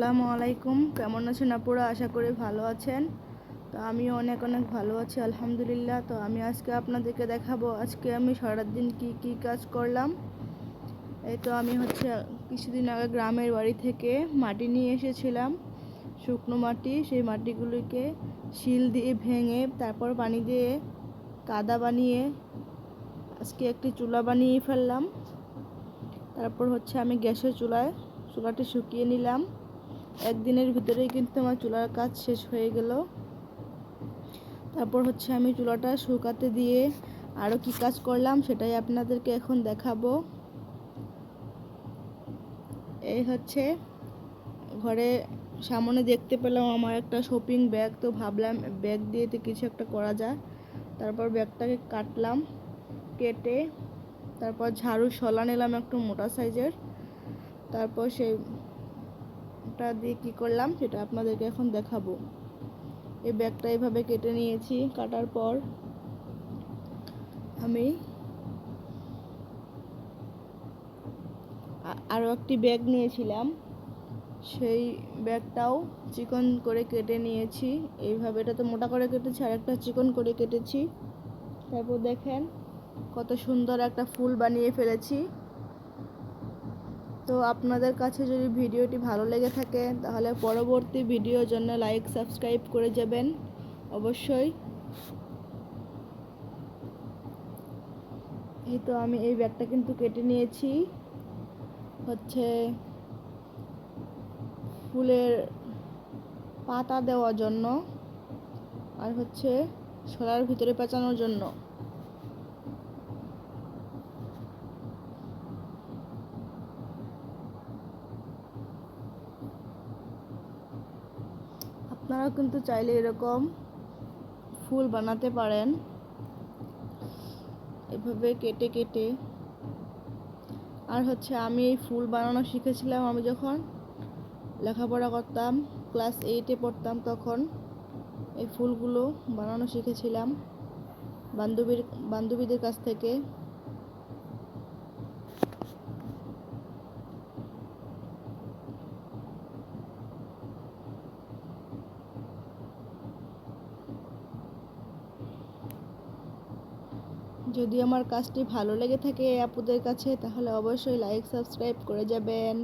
আসসালামু আলাইকুম। কেমন আছেন আপুরা? আশা করি ভালো আছেন। তো আমিও অনেক ভালো আছি আলহামদুলিল্লাহ। তো আমি আজকে আপনাদেরকে দেখাবো আজকে আমি সারাদিন কি কাজ করলাম। এই তো আমি কিছুদিন আগে গ্রামের বাড়ি থেকে মাটি নিয়ে এসেছিলাম, শুকনো মাটি। সেই মাটিগুলিকে শিল দিয়ে ভেঙে তারপর পানি দিয়ে কাদা বানিয়ে আজকে একটি চুলা বানিয়ে ফেললাম। তারপর আমি গ্যাসের চুলাটি শুকিয়ে নিলাম। একদিনের ভিতরেই কিন্তু আমার চুলার কাজ শেষ হয়ে গেল। তারপর আমি চুলাটা শুকাতে দিয়ে আরও কি কাজ করলাম সেটাই আপনাদেরকে এখন দেখাবো। এই ঘরে সামনে দেখতে পেলাম আমার একটা শপিং ব্যাগ। তো ভাবলাম ব্যাগ দিয়ে তো কিছু একটা করা যায়। তারপর ব্যাগটাকে কাটলাম, কেটে তারপর ঝাড়ু শলা নিলাম একটু মোটা সাইজের। তারপর সেইটা দিয়ে কী করলাম সেটা আপনাদেরকে এখন দেখাবো। এই ব্যাগটা এইভাবে কেটে নিয়েছি। কাটার পর আমি আরও একটি ব্যাগ নিয়েছিলাম, সেই ব্যাগটাও চিকন করে কেটে নিয়েছি। এইভাবে এটা তো মোটা করে কেটেছি, আর একটা চিকন করে কেটেছি। তারপর দেখেন কত সুন্দর একটা ফুল বানিয়ে ফেলেছি। তো আপনাদের কাছে যদি ভিডিওটি ভালো লেগে থাকে তাহলে পরবর্তী ভিডিওর জন্য লাইক সাবস্ক্রাইব করে যাবেন অবশ্যই। এই তো আমি এই ব্যাগটা কিন্তু কেটে নিয়েছি ফুলের পাতা দেওয়ার জন্য, আর শোলার ভিতরে পেঁচানোর জন্য। আপনারাও কিন্তু চাইলে এরকম ফুল বানাতে পারেন, এভাবে কেটে কেটে। আর আমি এই ফুল বানানো শিখেছিলাম আমি যখন লেখাপড়া করতাম, ক্লাস 8-এ পড়তাম, তখন এই ফুলগুলো বানানো শিখেছিলাম বান্ধবীদের কাছ থেকে। যদি আমার কাজটি ভালো লেগে থাকে আপুদের কাছে তাহলে অবশ্যই লাইক সাবস্ক্রাইব করে যাবেন।